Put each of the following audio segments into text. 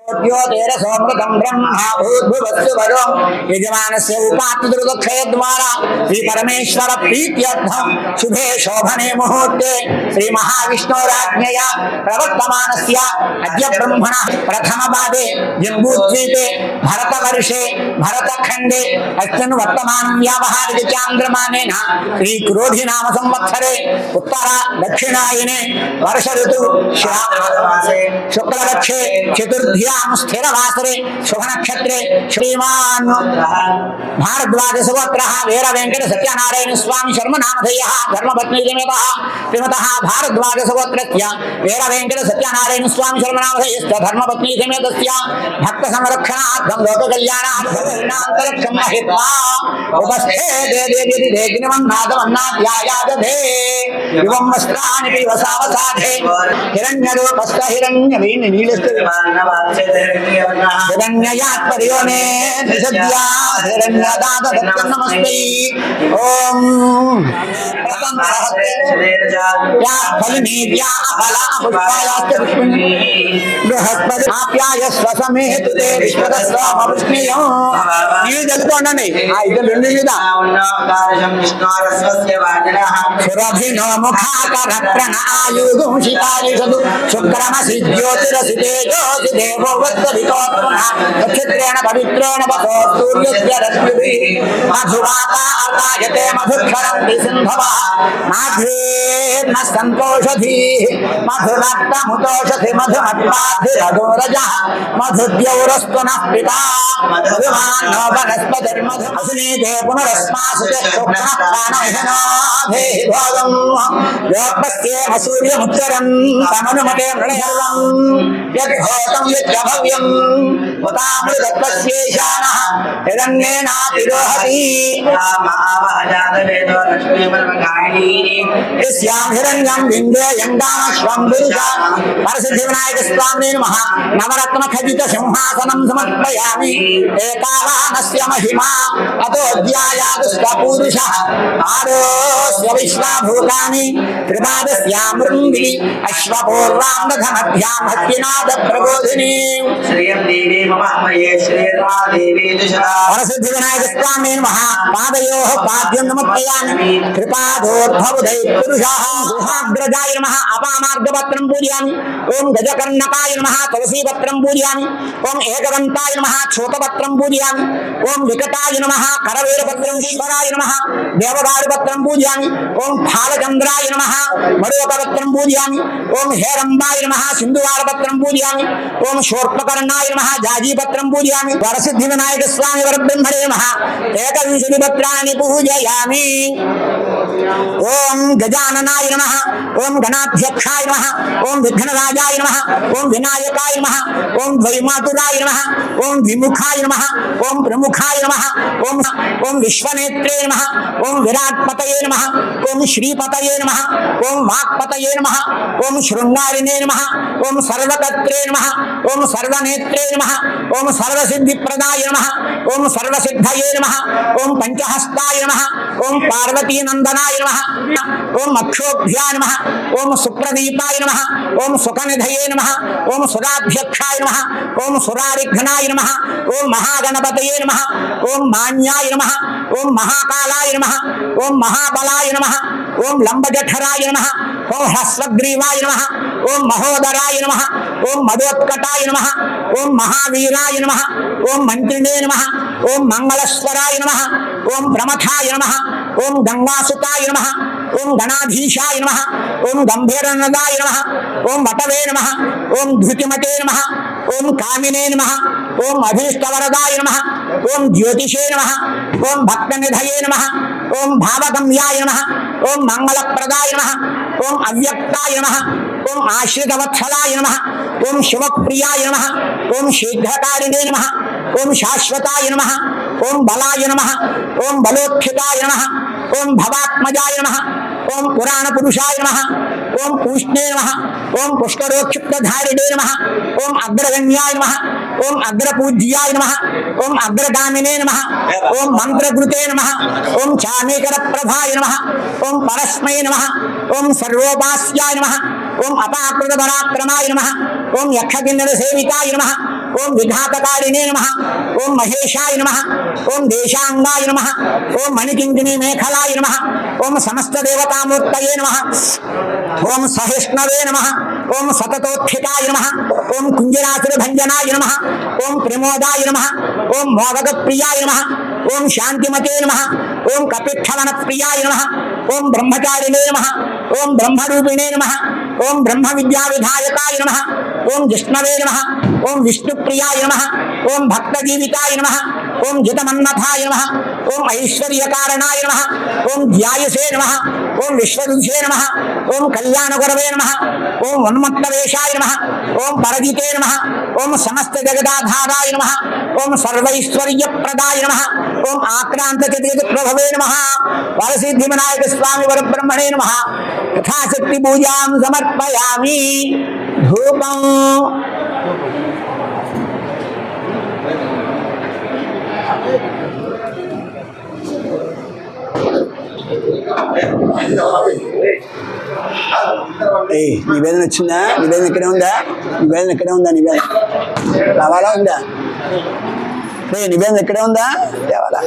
सोमृतम ब्रह्मा भूद्भुवस्सु भजो यजमानस्य उपात्तदुर्दक्षय द्वारा श्री परमेश्वर प्रीत्यर्थम शुभे शोभने मुहूर्ते श्री महाविष्णुराज्ञया प्रवर्तमानस्य अद्य ब्रह्मणः प्रथम पादे जम्बूद्वीपे भरतवर्षे भरतखंडे अस्मिन् वर्तमान व्यावहारिक चांद्रमानेन श्री क्रोधी नाम संवत्सरे उत्तर दक्षिणायने वर्ष ऋतु शुक्लपक्षे चतुर्थ्यां स्थिरवासरे शुभ नक्षत्रे श्रीमान भारद्वाज सुगोत्रः वीर वेंकट सत्यनारायण स्वामी शर्म नामधेयः धर्मपत्नी समेतः श्रीमतः भारद्वाज सुगोत्रस्य वीर वेंकट सत्यनारायण स्वामी शर्म नामधेयस्य धर्मपत्नी समेतस्य भक्त संरक्षणार्थं लोक कल्याणार्थं विनान्तरक्षं महित्वा उपस्थे देवी देग्निमन्नादमन्नाध्यायादधे युवं वस्त्राणि पिवसावसाधे हिरण्यरूपस्थ हिरण्यवीन नीलस्थ हिरण्ययात् परियोने निषद्या हिरण्यदात नमस्ते ओम बृहस्पति आप्याय स्वसमेत నీళ్ళు చల్లుకోండి ఇద్దరు రెండు మీద సురభినో ముఖాకర ప్రణాయుగుంషికారిషదు శుక్రమసి జ్యోతిరసి తేజోసి దేవో నక్షత్రేణ పవిత్రేణ వసో సూర్యస్య రశ్మిభిః మధువాతా అర్తాయతే మధుక్షరంతి సింధవః మాధ్వేర్న సంతోషధీః మధునక్తముతోషధి మధుమత్పాధిరఘోరజః మధుద్యౌరస్తు నః పితా మధుమాన్నో వనస్పతిర్మధు అస్నేతే పునరస్మాసు చక్షుః ప్రాణహినాధే భోగం యోపస్యేమ సూర్యముత్తరం తమనుమతే మృణయర్వం యద్భూతం యద్భవ్యం ఉతామృతత్వస్యేషానః హిరణ్యేనాతిరోహతి మావాజాతవేదో లక్ష్మీపరమకాయినీ యస్యాం హిరణ్యం విందేయం దానశ్వం పురుషా పరసిద్ధి వినాయక స్వామినే నమః నవరత్న ఖచిత సింహాసనం సమర్పయామి ఏకావానస్య మహిమా అతోధ్యాయాదుష్ట పురుషః ఆరోస్య విశ్వభూతాని త్రిపాదస్యామృంగి అశ్వపూర్వాం దధమధ్యాం హస్తినాద ప్రబోధిని శ్రీయం దేవీ మమహమయే శ్రీరా దేవీ దుషరా పరసిద్ధి వినాయక స్వామినే నమః పాదయోః పాద్యం సమర్పయామి త్రిపాదోర్ధవుదై పురుషః గుహాగ్రజాయ నమః అపామార్గపత్రం పూజయామి ఓం గజకర్ణకాయ నమః తులసీపత్రం పూజయామి ఓం ఏకదంతాయ నమః ఛోటపత్రం పూజయామి ఓం వికటాయ నమః కరవీరపత్రం ఈశ్వరాయ నమః దేవదారుపత్రం పూజయామి ఓం ఫాలచంద్రాయ నమః మడోకపత్రం పూజయామి ఓం హేరంబాయ నమః సింధువారపత్రం పూజయామి ఓం శూర్పకర్ణాయ నమః జాజీపత్రం పూజయామి వరసిద్ధి వినాయక స్వామి వరబ్రహ్మణే నమః ఏకవింశతి పత్రాన్ని పూజయామి ఓం గజాననాయ నమః ఓం గణాధ్యక్షాయ నమః ఓం విఘ్నరాజాయ నమః ఓం వినాయకాయ నమః ఓం ద్వైమాతురాయ నమః ఓం విముఖాయ నమః ఓం ప్రముఖాయ నమః ఓం ఓం విశ్వనేత్రే నమః ఓం విరాట్పతయే నమః ఓం శ్రీపతయే నమః ఓం వాక్పతయే నమః ఓం శృంగారినే నమః ఓం సర్వకర్త్రే నమః ఓం సర్వనేత్రే నమః ఓం సర్వసిద్ధిప్రదాయ నమః ఓం సర్వసిద్ధయే నమః ఓం పంచహస్తాయ నమః ఓం పార్వతీనందనాయ నమః ఓం అక్షోభ్యాయ నమః ఓం సుప్రదీపాయ నమః ఓం సుఖనిధయే నమః ఓం సురాధ్యక్షాయ నమః ఓం సురారిఘ్నాయ నమః ఓం మహాగణపతయే నమః ఓం మాన్యాయ నమః ఓం మహాకాలాయ నమః ఓం మహాబలాయ నమః ఓం లంబజఠరాయ నమః ఓం హ్రస్వగ్రీవాయ నమః ఓం మహోదరాయ నమః ఓం మదోత్కటాయ నమః ఓం మహావీరాయ నమః ఓం మంత్రిణే నమః ఓం మంగళస్వరాయ నమః ఓం ప్రమథాయ నమః ఓం గంగాసుతాయ నమః ఓం గణాధీశాయ నమః ఓం గంభీరనదాయ నమః ఓం వటవే నమః ఓం ధృతిమతే నమః ఓం కామినే నమః ఓం అభీష్టవరదాయ నమః ఓం జ్యోతిషే నమః ఓం భక్తనిధయే నమః ఓం భావగమ్యాయ నమః ఓం మంగళప్రదాయ నమః ఓం అవ్యక్తాయ నమః ఓం ఆశ్రితవత్సలాయ నమః ఓం శివప్రియాయ నమః ఓం శీఘ్రకారిణే నమః ఓం శాశ్వతాయ నమః ఓం బలాయ నమః ఓం బలోత్థితాయ నమః ఓం భవాత్మజాయ నమః ఓం పురాణ పురుషాయ నమః ఓం పూష్ణే నమః ఓం పుష్కరోక్షిప్తధారిణే నమః ఓం అగ్రగణ్యాయ నమః ఓం అగ్రపూజ్యాయ నమః ఓం అగ్రగామినే నమః ఓం మంత్రకృతే నమః ఓం చామేకర ప్రభాయ నమః ఓం పరస్మై నమః ఓం సర్వోపాస్యాయ నమః ఓం అపాకృత పరాక్రమాయ నమః ఓం యక్షకిన్నర సేవికాయ నమః ఓం విఘాతకారిణే నమః ఓం మహేశాయ నమః ఓం దేశాంగాయ నమః ఓం మణికింకిణీ మేఖలాయ నమః ఓం సమస్త దేవతామూర్తయే నమః ఓం సహిష్ణవే నమః ఓం సతతోత్థితాయ నమః ఓం కుంజరాసుర భంజనాయ నమః ఓం ప్రమోదాయ నమః ఓం మోదక ప్రియాయ నమః ఓం శాంతిమతే నమః ఓం కపిక్షవన ప్రియాయ నమః ఓం బ్రహ్మచారిణే నమః ఓం బ్రహ్మరూపిణే నమః ఓం బ్రహ్మ విద్యా విధాయకాయ నమః ఓం జిష్ణవే నమః ఓం విష్ణుప్రియాయ నమః ఓం భక్తజీవితాయ నమః ఓం జితమన్మథాయ నమః ఓం ఐశ్వర్యకారణాయ నమః ఓం ధ్యాయసే నమః ఓం విశ్వదూషే నమః ఓం కళ్యాణగురవే నమః ఓం ఉన్మత్తవేషాయ నమః ఓం పరజితే నమః ఓం సమస్త జగదాధారాయ నమః ఓం సర్వైశ్వర్యప్రదాయ నమః ఓం ఆక్రాంత ప్రభవే నమః వరసిద్ధి వినాయక స్వామి వరబ్రహ్మణే నమః యథాశక్తి పూజాం సమర్పయామి ధూపం నివేదన వచ్చిందా? నివేదన ఇక్కడే ఉందా? నివేదన ఇక్కడే ఉందా? నివేదన రావాలా ఉందా? నివేదన ఇక్కడే ఉందా? తేవాలా?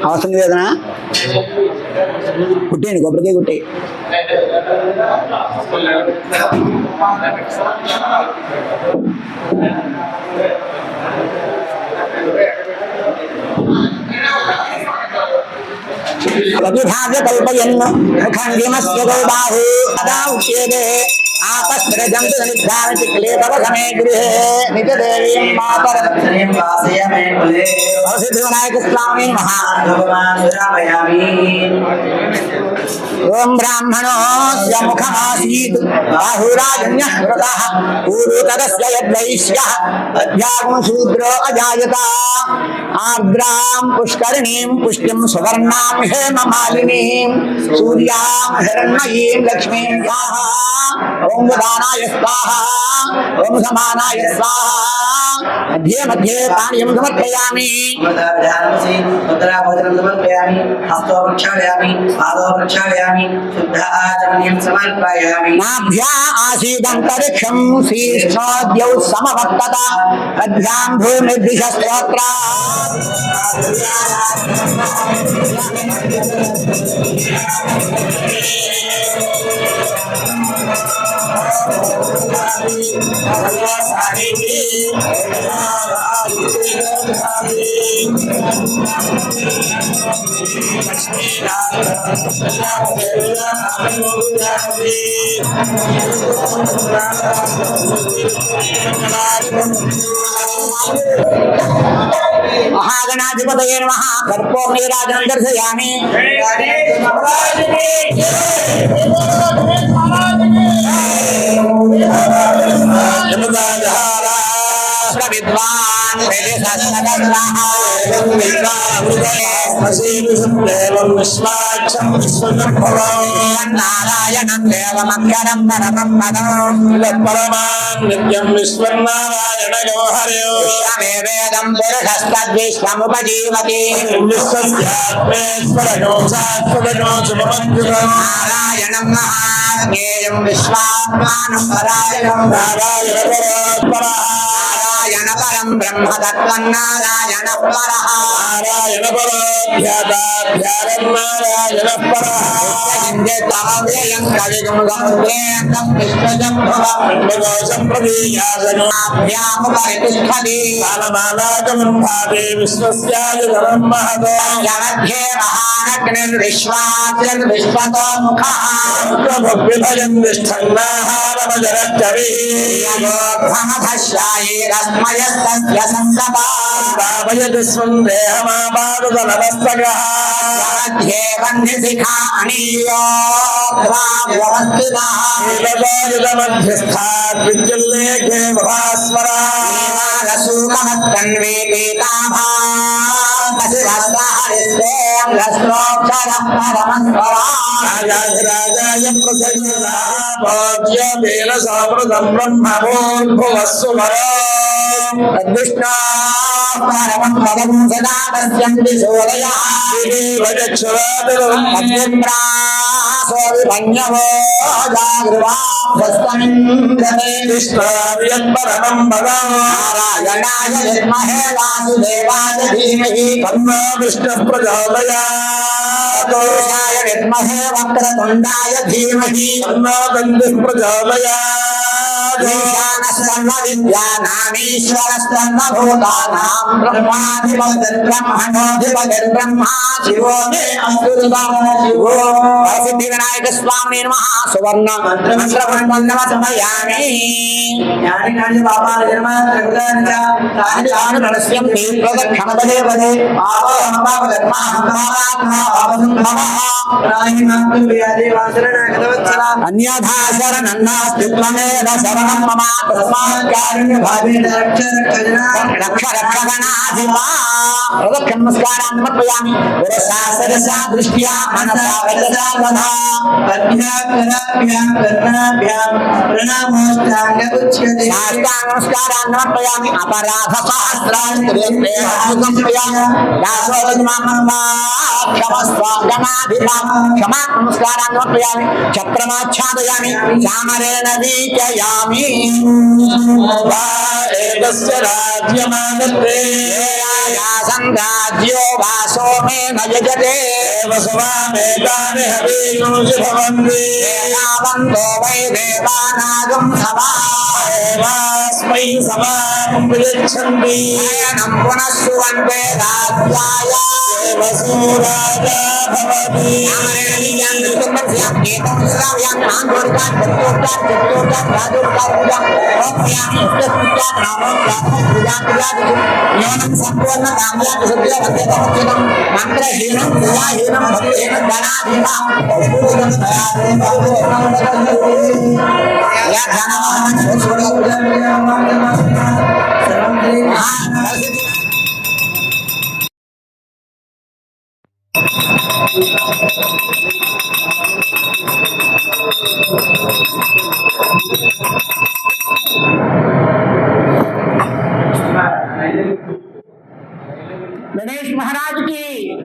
అవసరం నివేదన కుట్టేయండి, కొబ్బరికాయ కుట్టేయి. కల్పయన్ ఖండిమస్య గౌబాహు తదా ఉచ్యేదే ఆపస్త్రజంతు నిద్ధారతి క్లేపవసమే గృహే నిజదేవీం మాతరం వాసయమే కులే వరసిద్ధి వినాయక స్వామి ఓం బ్రాహ్మణోస్య ముఖమాసీత్ బాహురాజన్యః కృతః పూర్వతరస్య యద్వైశ్యః అధ్యాగం శూద్రో అజాయత ఆర్ద్రాం పుష్కరిణీం పుష్టిం సువర్ణాం హేమమాలినీం సూర్యాం హిరణ్మయీం లక్ష్మీం యాః ఓం దానాయ స్వాహా ఓం సమానాయ స్వాహా మధ్యే మధ్యే పాణ్యం సమర్పయామి నాభ్యా ఆసీదంతరిక్షం శీర్షోద్యౌ సమవర్తత అభ్యాం భూమిర్దిశ స్తోత్రా మహాగణాధిపతయే నమః. కర్పూర నీరాజనం దర్శయామి. విద్వాన్ నారాయణం దేవమక్షరం పరమం పదం నిత్యం విశ్వనారాయణ గోహర్యో వేదం పురుషస్తద్విశ్వముపజీవతి నారాయణం మహాజ్ఞేయం విశ్వాత్మానం పరాయణం నారాయణ పరం బ్రహ్మ తత్వం నారాయణ పరః నారాయణ మధ్యస్థ రాజాయ ప్రసన్న సామృతం బ్రహ్మోద్భవస్సు విష్ణారమం పదం సదా పశ్యంతి సూరయః విభంగవో జాగృవాస్తమింద్రమే విష్ణార్యత్పరమం నారాయణాయ విద్మహే వాసుదేవాయ ధీమహి తన్నో విష్ణుః ప్రచోదయాత్ పురుషాయ విద్మహే వక్రతుండాయ ధీమహి తన్నో దండిః ప్రచోదయాత్ ఈశానస్తన్నవిద్యానామీశ్వరస్తన్నభూతానాం బ్రహ్మాధిపతిర్బ్రహ్మణోధిపతిర్బ్రహ్మా శివో మే అస్తు శివో వరసిద్ధి వినాయక స్వామి నమః సువర్ణ మంత్రపుష్పం సమయామి జ్ఞానికాని పాపాల జన్మాని ప్రణశ్యంతి ప్రదక్షిణపదే పదే పాపం పాపకర్మాహం పాపాత్మా పాపసంభవః రాహిమాంతు వ్యాధివాసరణాగతవత్సల అన్యథా శరణన్నాస్తి త్వమేవ శరణం మమ తస్మాత్ కారుణ్యభావేన రక్ష రక్షగణాధిపా ప్రదక్షిణ నమస్కారాన్ని సమర్పయామి పురశాసనసా దృష్ట్యా మనసా వచసా తథా పద్భ్యాం కర్ణాభ్యాం ప్రణామోష్టాంగ ఉచ్యతే సాష్టాంగ నమస్కారాన్ని సమర్పయామి అపరాధ సహస్రాన్ని క్షమస్వ గణాధిపా క్షమా నమస్కారాన్ని సమర్పయామి చక్రమాచ్ఛాదయామి చామరేణ వీచయామి ఏకస్య రాజ్యమానస్తే సంరాజ్యో వాసో మే నయజతే వసువామేతాని హవేయూషి భవంతి ఏతావంతో వై దేవానాగం సమాస్మై సమానం వియచ్చంతి సమానం పునఃసువంతే రాజ్యాయ వసూరాజా భవతి సంపూర్ణ మంత్రహీనం క్రియాహీనం భక్తిహీనం गणेश महाराज की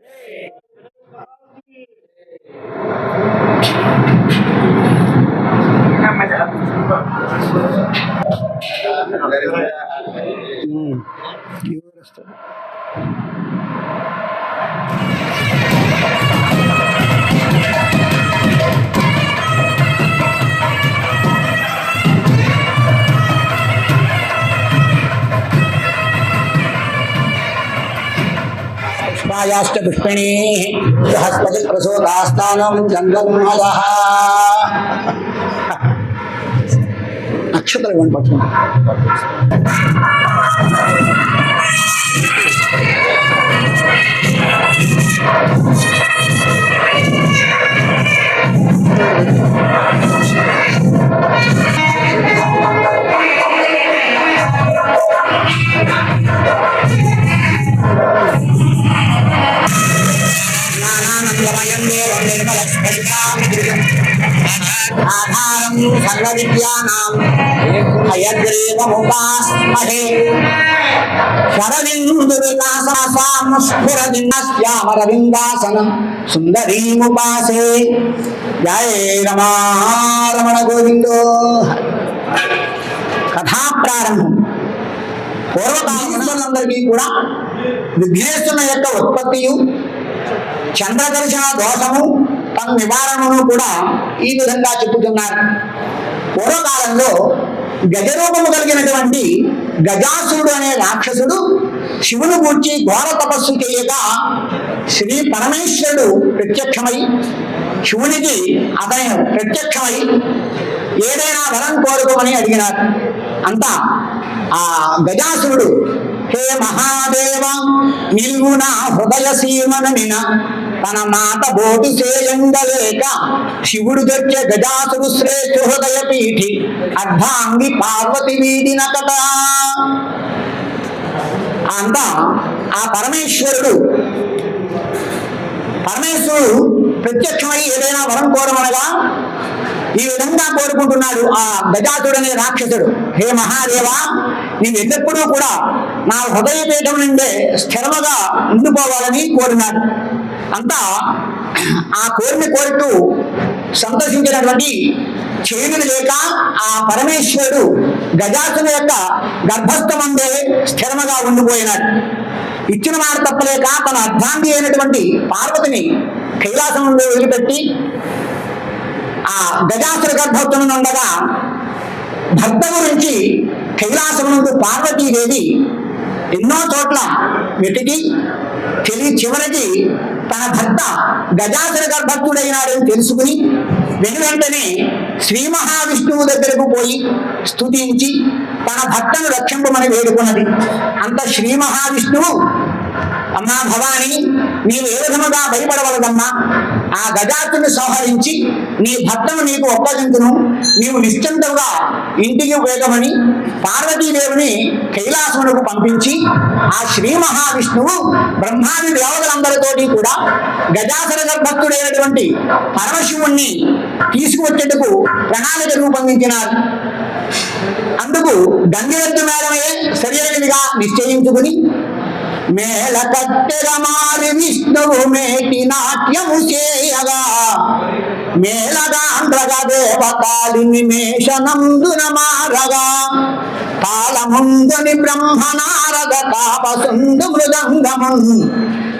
पुष्पायाश्च पुष्पिणी बृहस्पति प्रसोदास्थानं चन्द्रमदः नक्षत्र वन पक्षम आधारं सर्वविद्यानां हयग्रीवमुपास्महे शरदिन्दुविलासामुस्फुरदिन्नस्यामरविन्दासनं सुन्दरीमुपासे जय रमारमण गोविन्दो कथा प्रारंभం పూర్వకాలందరికీ కూడా విఘ్నేశ్వరుని యొక్క ఉత్పత్తియు చంద్రదర్శన దోషము తన నివారణను కూడా ఈ విధంగా చెప్పుతున్నారు. పూర్వకాలంలో గజరూపము కలిగినటువంటి గజాసురుడు అనే రాక్షసుడు శివుని గూర్చి ఘోర తపస్సు చేయగా శ్రీ పరమేశ్వరుడు ప్రత్యక్షమై శివునికి అతను ప్రత్యక్షమై ఏదైనా వరం కోరుకోమని అడిగినారు. అంతా ఆ గజాసురుడు హే మహాదేవ నీవు నా హృదయ సీమనమిన తన మాట బోటు చేయంగలేక శివుడు దొరికే గజాసుడు శ్రేష్ఠ హృదయ పీఠి అర్ధాంగి పార్వతి వీడిన కథ అంతా ఆ పరమేశ్వరుడు ప్రత్యక్షమై ఏదైనా వరం కోరమనగా ఈ విధంగా కోరుకుంటున్నాడు ఆ గజాసుడు అనే రాక్షసుడు. హే మహాదేవా, నీవు ఎల్లప్పుడూ కూడా నా హృదయపీఠం నుండే స్థిరముగా ఉండిపోవాలని కోరినాడు. అంతా ఆ కోరిని కోరుతూ సంతోషించినటువంటి చేయుడు లేక ఆ పరమేశ్వరుడు గజాసుని యొక్క గర్భస్థమందే స్థిరముగా ఉండిపోయినాడు. ఇచ్చిన మాట తప్పలేక తన అర్ధాంగి అయినటువంటి పార్వతిని కైలాసంలో వదిలిపెట్టి ఆ గజాసుర గర్భస్థుని ఉండగా భర్త గురించి కైలాసమునందు పార్వతీదేవి ఎన్నో చోట్ల వెతికి చివరికి తన భర్త గజాసుర గర్భస్థుడైనాడని తెలుసుకుని వెంటనే శ్రీ మహావిష్ణువు దగ్గరకు పోయి స్తుతించి తన భర్తను రక్షింపమని వేడుకున్నది. అంత శ్రీ మహావిష్ణువు, అమ్మా భవాని, నీవు ఏ విధముగా భయపడవలదమ్మా, ఆ గజాసుని సంహరించి నీ భర్తను నీకు ఒప్పగించును, నీవు నిశ్చింతగా ఇంటికి వేగమని పార్వతీదేవిని కైలాసమునకు పంపించి ఆ శ్రీ మహావిష్ణువు బ్రహ్మాది దేవతలందరితోటి కూడా గజాసుర గర్భస్థుడైనటువంటి పరమశివుణ్ణి తీసుకువచ్చేందుకు ప్రణాళిక రూపొందించినారు. అందుకు గంగిరెద్దు మేడమే సరైనదిగా నిశ్చయించుకుని మేళ కట్టెల మారి విష్ణువు మేటి నాట్యము చేయగా మేళగాండ్రగా దేవతాలిని మేషనందున మారగా తాళముందుని బ్రహ్మనారద తాపసుందు మృదంగమున్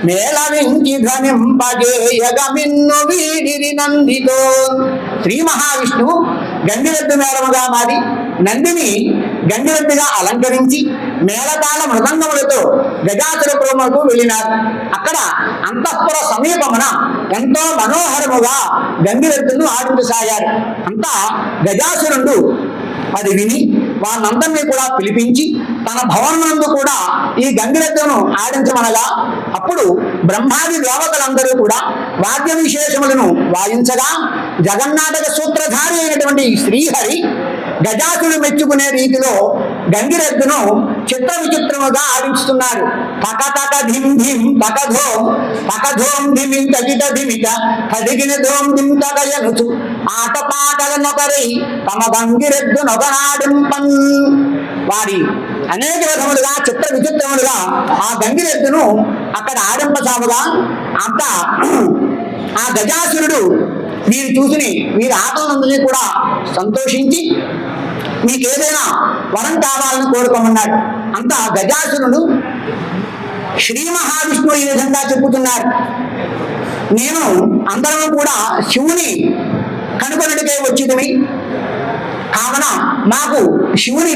మేళవించి ధ్వనింపజేయగ మిన్ను వీడిరి నందితో. శ్రీ మహావిష్ణువు గంగిరెద్దు మేళముగా మారి నందిని గంగిరెద్దుగా అలంకరించి మేళతాళ మృదంగములతో గజాసురపురముకు వెళ్ళినారు. అక్కడ అంతఃపుర సమీపమున ఎంతో మనోహరముగా గంగిరెద్దును ఆడించసాగారు. అంతా గజాసురుడు అది విని వారందరినీ కూడా పిలిపించి తన భవనంలో కూడా ఈ గంగిరెద్దును ఆడించమనగా అప్పుడు బ్రహ్మాది దేవతలందరూ కూడా వాద్య విశేషములను వాయించగా జగన్నాటక సూత్రధారి అయినటువంటి శ్రీహరి గజాసుడు మెచ్చుకునే రీతిలో గంగిరెద్దును చిత్ర విచిత్రముగా ఆడించుతున్నారు. తక తక ధిం ధిం తకధోం తకధోం ధిమిం తగిట ధిమిట కదిగిన ధోం ధిం తగయనుచు ఆట పాటలనొకరై తమ గంగిరెద్దు నొకనాడింపన్. వారి అనేక విధములుగా చిత్ర విచిత్రములుగా ఆ గంగిరెద్దును అక్కడ ఆడింపసాముగా అంత ఆ గజాసురుడు వీరు చూసి వీరి ఆటలందరినీ కూడా సంతోషించి మీకేదైనా వరం కావాలని కోరుకోమన్నాడు. అంత గజాసురుడు శ్రీ మహావిష్ణువు ఈ విధంగా చెప్పుతున్నారు, నేను అందరం కూడా శివుని కనుగొనటికే వచ్చింది, కావున మాకు శివుని